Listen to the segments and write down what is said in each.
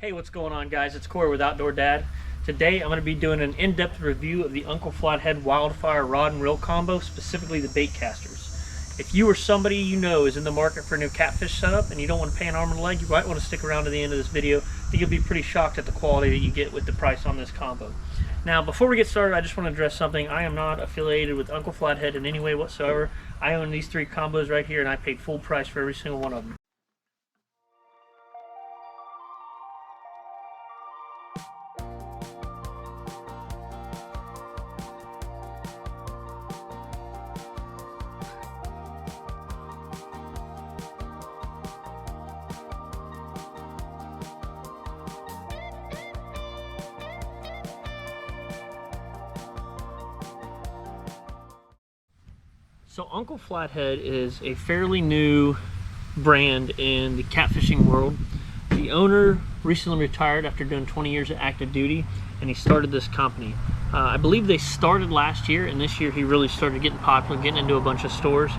Hey, what's going on, guys? It's Corey with Outdoor Dad. Today I'm going to be doing an in-depth review of the Uncle Flathead Wildfire rod and reel combo, specifically the bait casters. If you or somebody you know is in the market for a new catfish setup and you don't want to pay an arm and a leg, you might want to stick around to the end of this video. I think you'll be pretty shocked at the quality that you get with the price on this combo. Now, before we get started, I just want to address something. I am not affiliated with Uncle Flathead in any way whatsoever. I own these three combos right here, and I paid full price for every single one of them. So Uncle Flathead is a fairly new brand in the catfishing world. The owner recently retired after doing 20 years of active duty, and he started this company. I believe they started last year, and this year he really started getting popular, getting into a bunch of stores.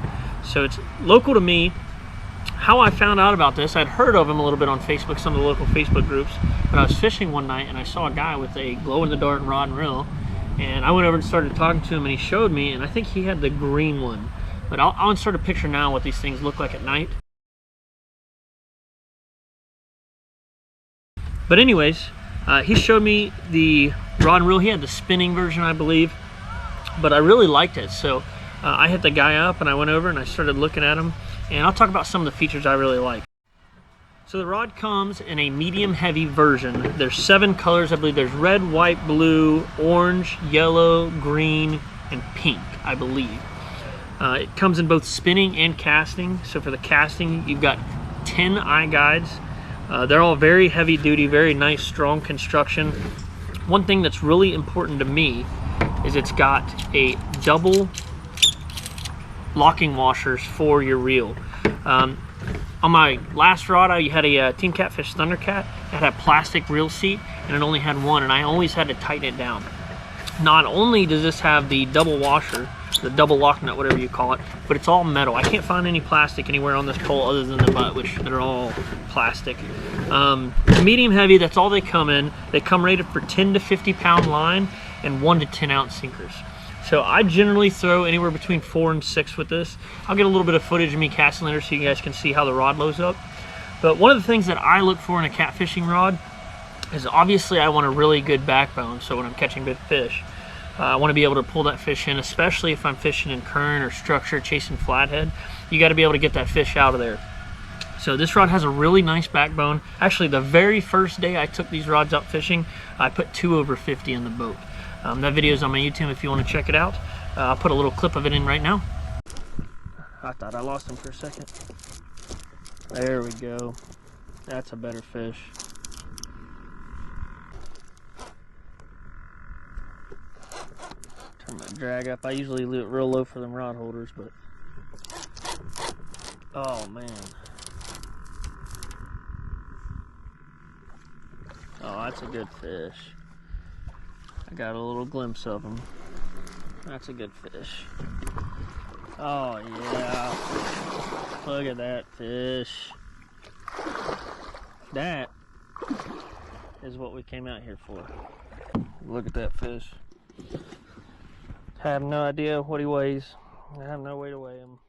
So it's local to me. How I found out about this, I'd heard of him a little bit on Facebook, some of the local Facebook groups, but I was fishing one night and I saw a guy with a glow-in-the-dark rod and reel. And I went over and started talking to him, and he showed me, and I think he had the green one. But I'll insert a picture now what these things look like at night. But anyways, he showed me the rod and reel. He had the spinning version, I believe, but I really liked it. So I hit the guy up, and I went over and I started looking at him. And I'll talk about some of the features I really like. So the rod comes in a medium heavy version. There's 7 colors, I believe. There's red, white, blue, orange, yellow, green, and pink, I believe. It comes in both spinning and casting. So for the casting, you've got 10 eye guides. They're all very heavy duty, very nice, strong construction. One thing that's really important to me is it's got a double locking washers for your reel. On my last rod, I had a Team Catfish Thundercat. It had a plastic reel seat, and it only had one, and I always had to tighten it down. Not only does this have the double washer, the double lock nut, whatever you call it, but it's all metal. I can't find any plastic anywhere on this pole other than the butt, which they're all plastic. Medium heavy, that's all they come in. They come rated for 10 to 50 pound line and 1 to 10 ounce sinkers. So I generally throw anywhere between 4 and 6 with this. I'll get a little bit of footage of me casting later so you guys can see how the rod loads up. But one of the things that I look for in a catfishing rod is obviously I want a really good backbone. So when I'm catching big fish, I want to be able to pull that fish in, especially if I'm fishing in current or structure, chasing flathead. You got to be able to get that fish out of there. So this rod has a really nice backbone. Actually, the very first day I took these rods out fishing, I put 2 over 50 in the boat. That video is on my YouTube if you want to check it out. I'll put a little clip of it in right now. I thought I lost him for a second. There we go. That's a better fish. Turn my drag up. I usually leave it real low for them rod holders, but oh man. Oh, that's a good fish. I got a little glimpse of him. That's a good fish. Oh yeah. Look at that fish. That is what we came out here for. Look at that fish. I have no idea what he weighs. I have no way to weigh him.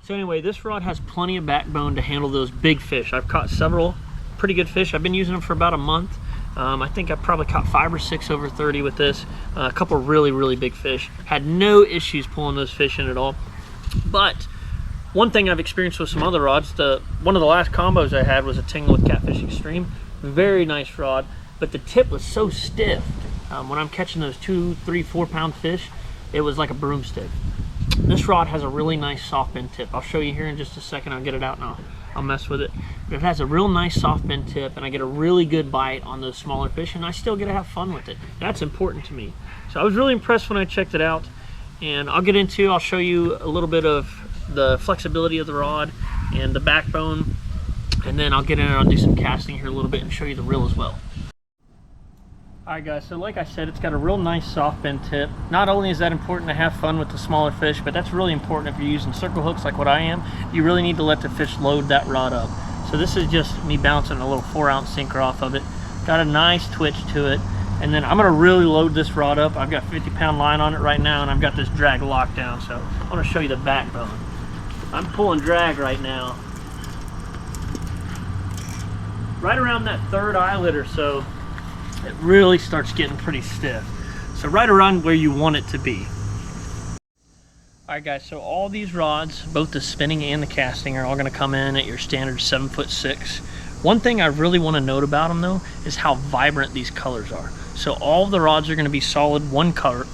So anyway, this rod has plenty of backbone to handle those big fish. I've caught several pretty good fish. I've been using them for about a month. I think I probably caught 5 or 6 over 30 with this. A couple really big fish. Had no issues pulling those fish in at all. But one thing I've experienced with some other rods, one of the last combos I had was a Tingle with Catfish Extreme. Very nice rod, but the tip was so stiff. When I'm catching those 2, 3, 4 pound fish, it was like a broomstick. This rod has a really nice soft bend tip. I'll show you here in just a second. I'll get it out and I'll mess with it. But it has a real nice soft bend tip, and I get a really good bite on those smaller fish, and I still get to have fun with it. That's important to me. So I was really impressed when I checked it out, and I'll show you a little bit of the flexibility of the rod and the backbone, and then I'll get in and I'll do some casting here a little bit and show you the reel as well. Alright guys, so like I said, it's got a real nice soft bend tip. Not only is that important to have fun with the smaller fish, but that's really important if you're using circle hooks like what I am. You really need to let the fish load that rod up. So this is just me bouncing a little 4-ounce sinker off of it. Got a nice twitch to it. And then I'm gonna really load this rod up. I've got 50-pound line on it right now, and I've got this drag locked down. So I wanna show you the backbone. I'm pulling drag right now. Right around that 3rd eyelet or so, it really starts getting pretty stiff. So right around where you want it to be. All right guys, so all these rods, both the spinning and the casting, are all gonna come in at your standard 7'6". One thing I really wanna note about them though, is how vibrant these colors are. So all of the rods are gonna be solid one color,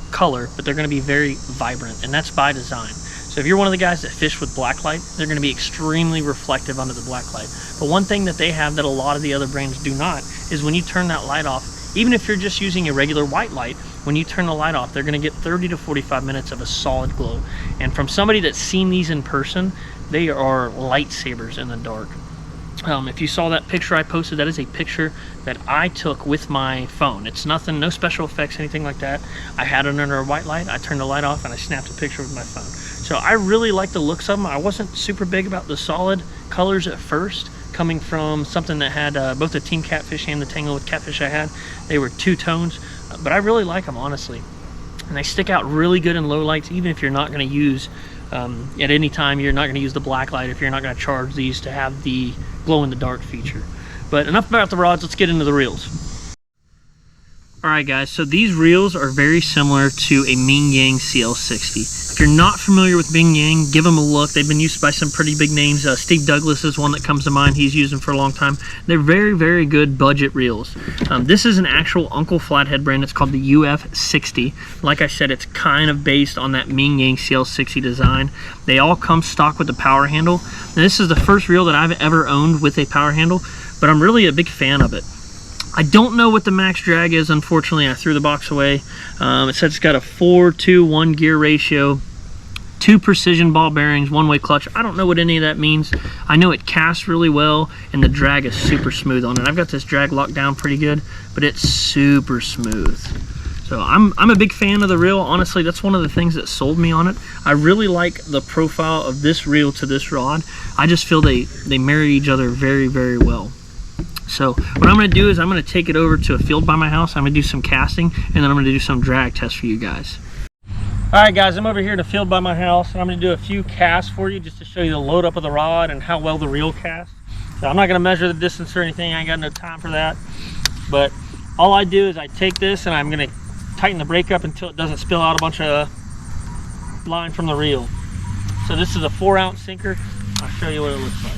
but they're gonna be very vibrant, and that's by design. So if you're one of the guys that fish with black light, they're gonna be extremely reflective under the black light. But one thing that they have that a lot of the other brands do not, is when you turn that light off, even if you're just using a regular white light, when you turn the light off, they're gonna get 30 to 45 minutes of a solid glow. And from somebody that's seen these in person, they are lightsabers in the dark. If you saw that picture I posted, that is a picture that I took with my phone. It's nothing, no special effects, anything like that. I had it under a white light, I turned the light off, and I snapped a picture with my phone. So I really like the looks of them. I wasn't super big about the solid colors at first, coming from something that had both the Team Catfish and the Tango with Catfish I had. They were 2 tones, but I really like them, honestly. And they stick out really good in low lights, even if you're not gonna use, at any time, you're not gonna use the black light if you're not gonna charge these to have the glow in the dark feature. But enough about the rods, let's get into the reels. Alright guys, so these reels are very similar to a Ming Yang CL60. If you're not familiar with Ming Yang, give them a look. They've been used by some pretty big names. Steve Douglas is one that comes to mind. He's used them for a long time. They're very, very good budget reels. This is an actual Uncle Flathead brand. It's called the UF60. Like I said, it's kind of based on that Ming Yang CL60 design. They all come stock with the power handle. Now, this is the first reel that I've ever owned with a power handle, but I'm really a big fan of it. I don't know what the max drag is, unfortunately. I threw the box away. It says it's got a 4-to-1 gear ratio, 2 precision ball bearings, 1-way clutch. I don't know what any of that means. I know it casts really well, and the drag is super smooth on it. I've got this drag locked down pretty good, but it's super smooth. So I'm a big fan of the reel. Honestly, that's one of the things that sold me on it. I really like the profile of this reel to this rod. I just feel they marry each other very, very well. So what I'm going to do is I'm going to take it over to a field by my house. I'm going to do some casting, and then I'm going to do some drag tests for you guys. All right guys, I'm over here in a field by my house, and I'm going to do a few casts for you just to show you the load up of the rod and how well the reel casts. So I'm not going to measure the distance or anything. I ain't got no time for that. But all I do is I take this and I'm going to tighten the brake up until it doesn't spill out a bunch of line from the reel. So this is a 4-ounce sinker. I'll show you what it looks like.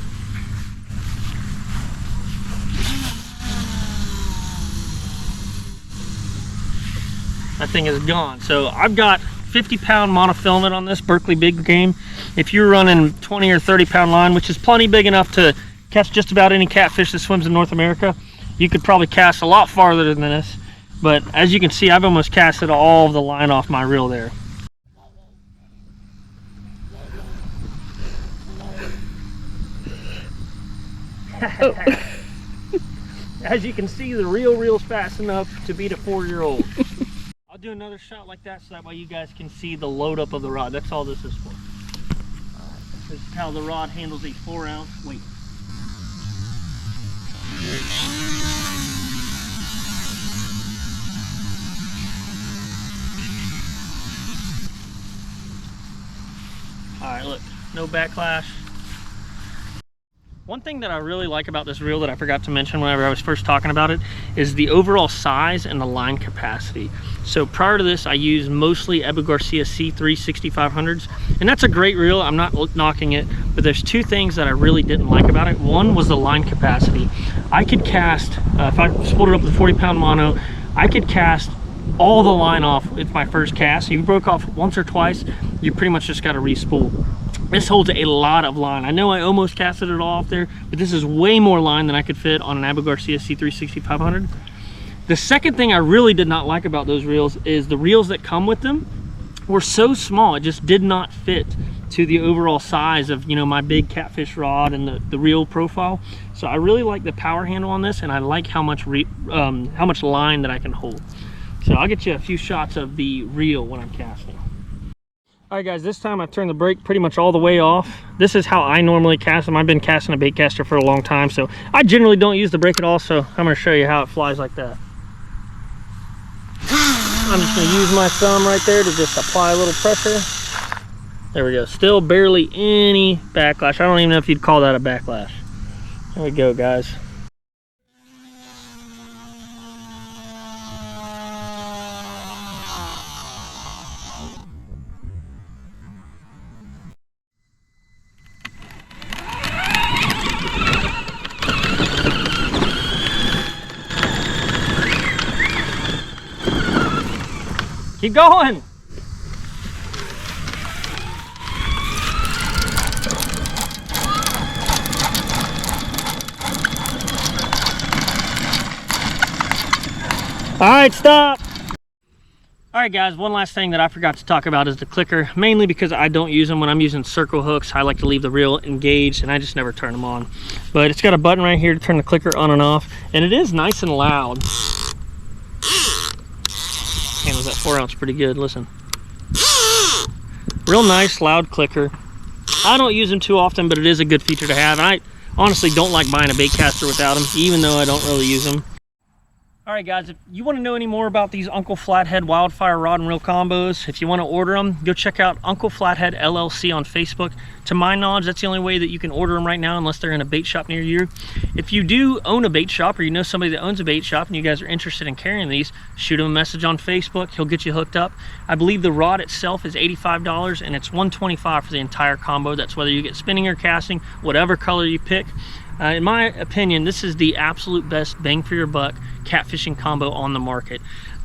That thing is gone. So I've got 50-pound monofilament on this Berkley Big Game. If you're running 20 or 30-pound line, which is plenty big enough to catch just about any catfish that swims in North America, you could probably cast a lot farther than this. But as you can see, I've almost casted all of the line off my reel there. As you can see, the reel's fast enough to beat a 4-year-old. I'll do another shot like that so that way you guys can see the load up of the rod. That's all this is for. This is how the rod handles a 4-ounce weight. Alright, look, no backlash. One thing that I really like about this reel that I forgot to mention whenever I was first talking about it is the overall size and the line capacity. So prior to this, I used mostly Abu Garcia C3 6500s, and that's a great reel. I'm not knocking it, but there's 2 things that I really didn't like about it. One was the line capacity. I could cast, if I spooled it up with a 40-pound mono, I could cast all the line off with my first cast. If you broke off once or twice, you pretty much just got to re-spool. This holds a lot of line. I know I almost casted it all off there, but this is way more line than I could fit on an Abu Garcia C3 6500. The second thing I really did not like about those reels is the reels that come with them were so small, it just did not fit to the overall size of, you know, my big catfish rod and the reel profile. So I really like the power handle on this, and I like how much line that I can hold. So I'll get you a few shots of the reel when I'm casting. All right, guys, this time I've turned the brake pretty much all the way off. This is how I normally cast them. I've been casting a bait caster for a long time, so I generally don't use the brake at all, so I'm gonna show you how it flies like that. I'm just gonna use my thumb right there to just apply a little pressure. There we go. Still barely any backlash. I don't even know if you'd call that a backlash. There we go, guys. Keep going. All right, stop. All right, guys, one last thing that I forgot to talk about is the clicker, mainly because I don't use them when I'm using circle hooks. I like to leave the reel engaged and I just never turn them on. But it's got a button right here to turn the clicker on and off, and it is nice and loud. Handles that 4-ounce pretty good. Listen, real nice loud clicker. I don't use them too often, but it is a good feature to have, and I honestly don't like buying a bait caster without them, even though I don't really use them. All right, guys, if you want to know any more about these Uncle Flathead Wildfire rod and reel combos, if you want to order them, go check out Uncle Flathead LLC on Facebook. To my knowledge, that's the only way that you can order them right now, unless they're in a bait shop near you. If you do own a bait shop, or you know somebody that owns a bait shop and you guys are interested in carrying these, shoot him a message on Facebook. He'll get you hooked up. I believe the rod itself is $85 and it's $125 for the entire combo. That's whether you get spinning or casting, whatever color you pick. In my opinion, this is the absolute best bang for your buck catfishing combo on the market.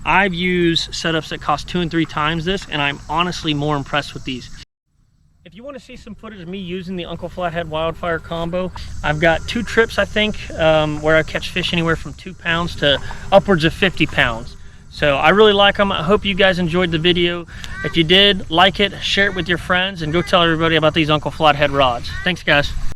I've used setups that cost 2 and 3 times this, and I'm honestly more impressed with these. If you want to see some footage of me using the Uncle Flathead Wildfire combo, I've got 2 trips, I think, where I catch fish anywhere from 2 pounds to upwards of 50 pounds. So I really like them. I hope you guys enjoyed the video. If you did, like it, share it with your friends, and go tell everybody about these Uncle Flathead rods. Thanks, guys.